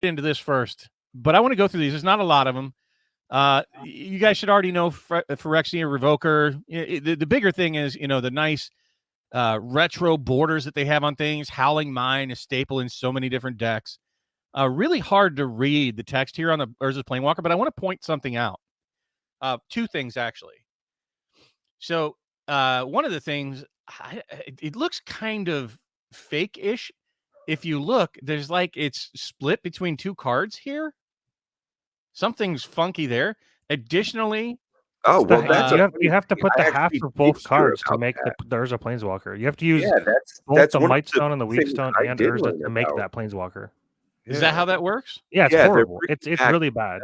into this first, but I want to go through these. There's not a lot of them. You guys should already know Phyrexia Revoker. The bigger thing is, the nice retro borders that they have on things. Howling Mine, a staple in so many different decks. Really hard to read the text here on the Urza's Planewalker, but I want to point something out. Two things, actually. So one of the things, it looks kind of fake-ish. If you look, there's like it's split between two cards here. Something's funky there. Additionally, oh well, you have to put the half of both cards to make the Urza Planeswalker. You have to use both the Mightstone and the Weakstone and Urza to make that Planeswalker. Is that how that works? Yeah, it's horrible. It's really bad.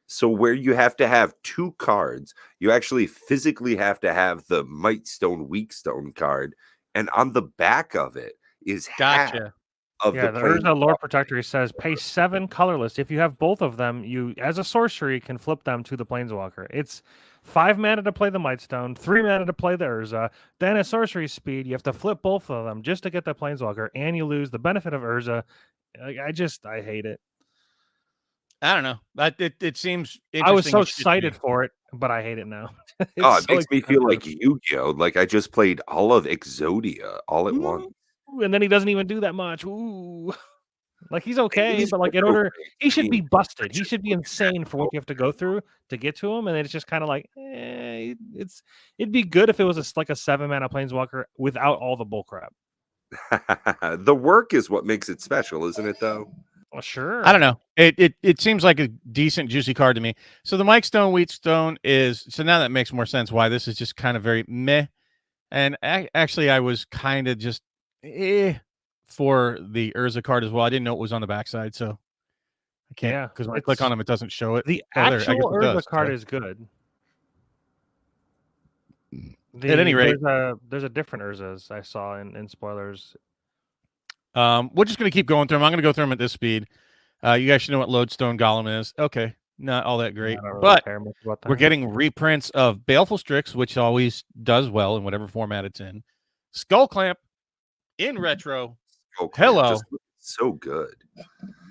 So where you have to have two cards, you actually physically have to have the Mightstone Weakstone card, and on the back of it is half of the Urza Lord Protector says pay 7 colorless. If you have both of them, you as a sorcery can flip them to the Planeswalker. It's 5 mana to play the Mightstone, 3 mana to play the Urza, then a sorcery speed. You have to flip both of them just to get the Planeswalker, and you lose the benefit of Urza. I hate it. I don't know. It seems interesting. I was so excited for it, but I hate it now. It makes me feel like Yu-Gi-Oh! Like I just played all of Exodia all at once. And then he doesn't even do that much. Ooh. Like he's okay, but like he should be busted. He should be insane for what you have to go through to get to him. And it's just kind of like, it'd be good if it was like a 7 mana Planeswalker without all the bullcrap. The work is what makes it special, isn't it? Though. Well, sure. I don't know. It seems like a decent, juicy card to me. So the Mightstone, Wheatstone is... So now that makes more sense why this is just kind of very meh. And actually, I was kind of just for the Urza card as well. I didn't know it was on the backside, so I can't... Because when I click on them, it doesn't show it. The actual Urza card is good. At any rate... There's a different Urzas I saw in spoilers. We're just going to keep going through them. I'm going to go through them at this speed. You guys should know what Lodestone Golem is. Okay, not all that great. But we're getting reprints of Baleful Strix, which always does well in whatever format it's in. Skull Clamp in retro. Hello. So good.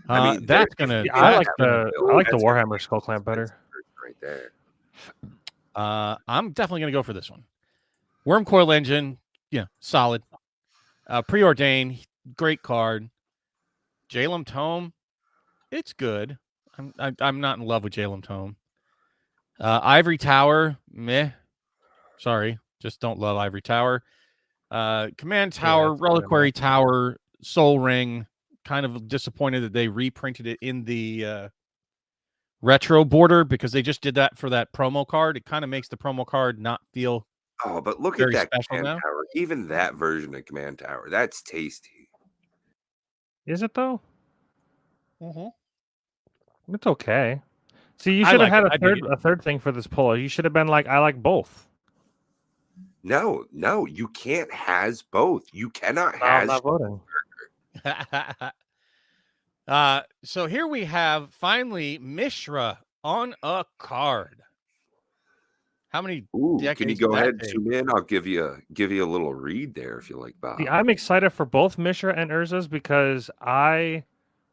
I mean, that's going to... I like the Warhammer Skull Clamp better. Right there. I'm definitely going to go for this one. Wormcoil Engine, solid. Preordain, great card. Jalem Tome, it's good. I'm not in love with Jalem Tome. Ivory Tower, meh. Sorry, just don't love Ivory Tower. Command Tower, Reliquary Tower, Soul Ring. Kind of disappointed that they reprinted it in the retro border because they just did that for that promo card. It kind of makes the promo card not feel... Oh, but look at that Command Tower. Even that version of Command Tower, that's tasty. Is it though? Mm-hmm. It's okay. See, you should have had a third thing for this poll. You should have been like, I like both. No, you can't has both. You cannot has. I'm not voting. So here we have finally Mishra on a card. How many? Can you go ahead and zoom in? I'll give you a little read there if you like, Bob. See, I'm excited for both Mishra and Urza's because I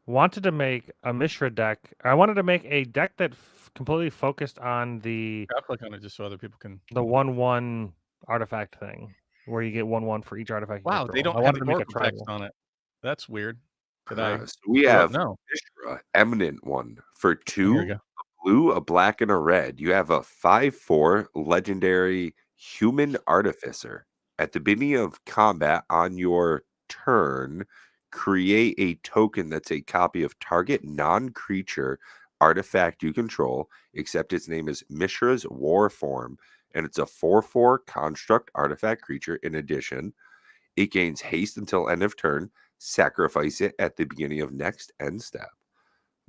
wanted to make a Mishra deck. I wanted to make a deck that completely focused on the... I'll click on it just so other people can... The 1/1 artifact thing, where you get 1/1 for each artifact. Wow, they don't have the text on it. That's weird. So we have Mishra, Eminent one, for 2, a blue, a black, and a red. You have a 5/4 legendary Human Artificer. At the beginning of combat on your turn, create a token that's a copy of target non-creature artifact you control, except its name is Mishra's War Form, and it's a 4/4 construct artifact creature. In addition, it gains haste until end of turn. Sacrifice it at the beginning of next end step.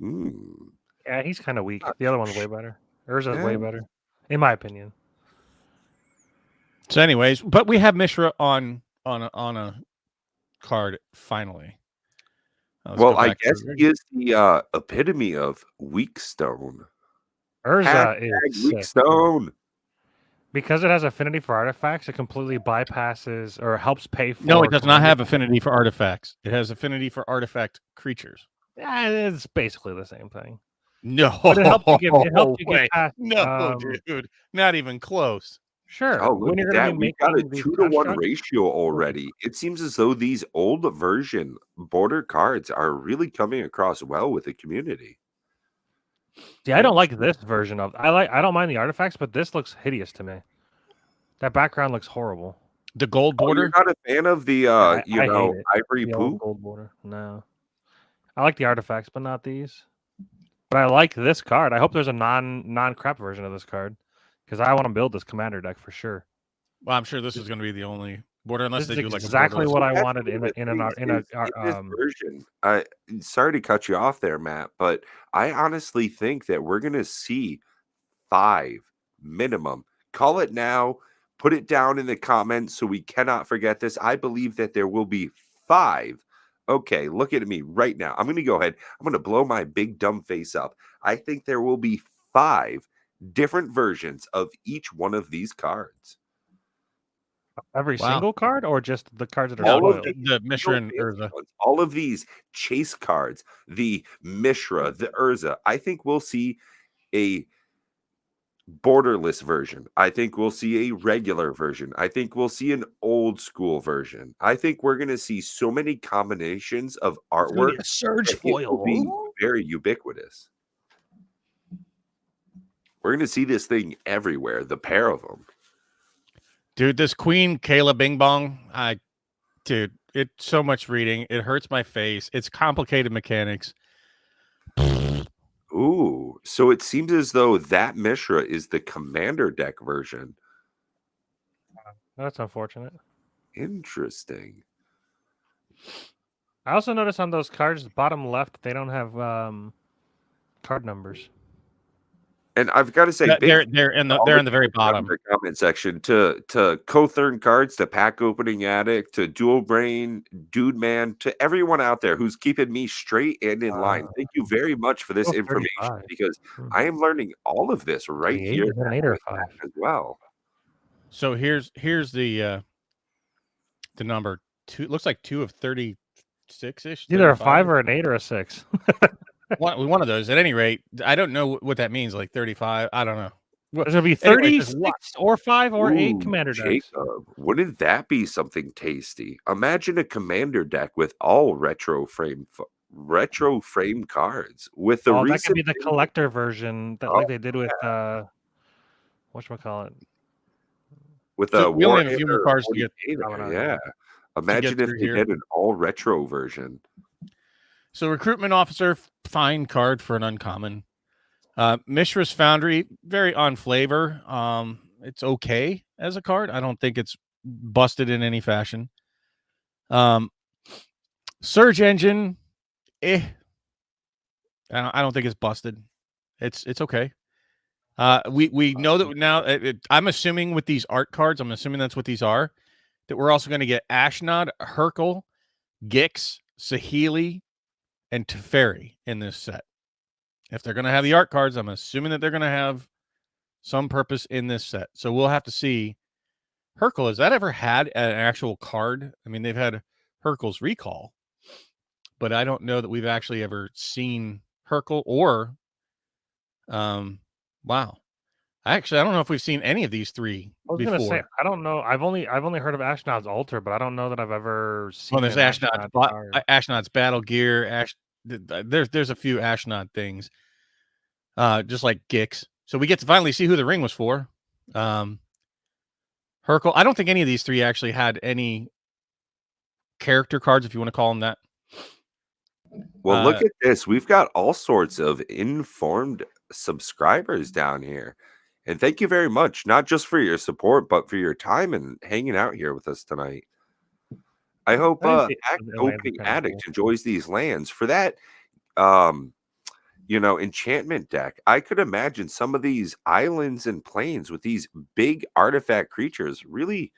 Yeah, he's kind of weak. The other one's way better. Urza's way better, in my opinion. So, anyways, but we have Mishra on a card finally. Well, I guess he is the epitome of Weakstone. Urza is Weakstone. Because it has affinity for artifacts, it completely bypasses or helps pay for... No, it does not have affinity for artifacts. It has affinity for artifact creatures. It's basically the same thing. No, but it helps you get past. No, dude, not even close. Sure. Oh, look when you're at going to that. be We've got a making these 2-to-1 ratio already. It seems as though these old version border cards are really coming across well with the community. See, I don't like this version of. I don't mind the artifacts, but this looks hideous to me. That background looks horrible. The gold border. You're not a fan of the I hate it. ivory The poo? old gold border. No, I like the artifacts, but not these. But I like this card. I hope there's a non crap version of this card because I want to build this commander deck for sure. Well, I'm sure this is going to be the only border, unless this they is do like exactly what I wanted in this version. Sorry to cut you off there, Matt, but I honestly think that we're going to see 5 minimum. Call it now. Put it down in the comments so we cannot forget this. I believe that there will be 5. Okay, look at me right now. I'm going to go ahead. I'm going to blow my big dumb face up. I think there will be 5 different versions of each one of these cards. Every single card, or just the cards that are all of the Mishra and Urza. All of these chase cards, the Mishra, the Urza. I think we'll see a borderless version. I think we'll see a regular version. I think we'll see an old school version. I think we're going to see so many combinations of artwork. A surge foil. It will be very ubiquitous. We're going to see this thing everywhere, the pair of them. Dude, this Queen Kayla Bing Bong, dude, it's so much reading. It hurts my face. It's complicated mechanics. Ooh, so it seems as though that Mishra is the commander deck version. That's unfortunate. Interesting. I also noticed on those cards, bottom left, they don't have card numbers. And I've got to say, they're in the very bottom comment section to Cothern Cards, to Pack Opening Addict, to Dual Brain, Dude Man, to everyone out there who's keeping me straight and in line. Thank you very much for this information, because I am learning all of this right here as well. So here's the number 2. It looks like 2 of 36-ish. Either a 5 or an 8 or a 6. one of those. At any rate, I don't know what that means. Like 35. I don't know. There's gonna be 36 or 5 or 8 commander decks. Jacob, wouldn't that be something tasty? Imagine a commander deck with all retro frame cards with the that could be the collector version that like they did with whatchamacallit. With the we only have a few more cards to get. Yeah. Imagine if they did an all retro version. So recruitment officer, fine card for an uncommon. Mishra's Foundry, very on flavor. It's okay as a card. I don't think it's busted in any fashion. Surge Engine, I don't think it's busted. It's okay. We know that now. I'm assuming with these art cards, I'm assuming that's what these are. That we're also going to get Ashnod, Hercule, Gix, Saheeli, and Teferi in this set. If they're going to have the art cards, I'm assuming that they're going to have some purpose in this set. So we'll have to see. Hercule, has that ever had an actual card? I mean, they've had Hercule's Recall, but I don't know that we've actually ever seen Hercule or, wow. I don't know if we've seen any of these 3 I was before. Gonna say, I don't know. I've only heard of Ashnod's Altar, but I don't know that I've ever seen. Well, there's Ashnod's Battle Gear. There's a few Ashnod things, just like Gix. So we get to finally see who the ring was for. Hercule. I don't think any of these 3 actually had any character cards, if you want to call them that. Well, look at this. We've got all sorts of informed subscribers down here. And thank you very much, not just for your support, but for your time and hanging out here with us tonight. I hope Opening Addict enjoys these lands. For that, enchantment deck, I could imagine some of these islands and plains with these big artifact creatures really,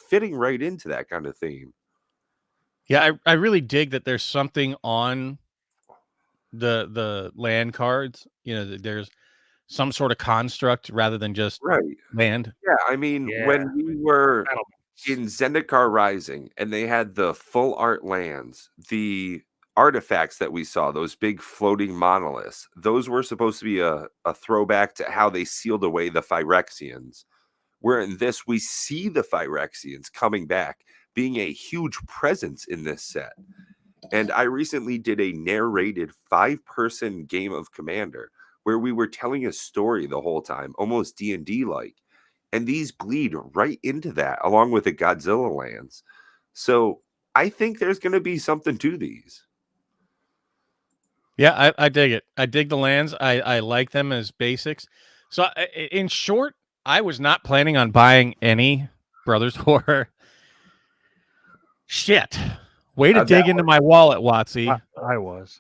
fitting right into that kind of theme. Yeah, I really dig that there's something on the land cards. There's some sort of construct rather than just land. Yeah, I mean, when we were in Zendikar Rising and they had the full art lands, the artifacts that we saw, those big floating monoliths, those were supposed to be a throwback to how they sealed away the Phyrexians. Where in this, we see the Phyrexians coming back, being a huge presence in this set. And I recently did a narrated 5-person game of Commander where we were telling a story the whole time, almost D&D like. And these bleed right into that, along with the Godzilla lands. So I think there's going to be something to these. Yeah, I dig it. I dig the lands. I like them as basics. So in short, I was not planning on buying any Brothers War. Shit. Way to dig into my wallet, Watsy. I was.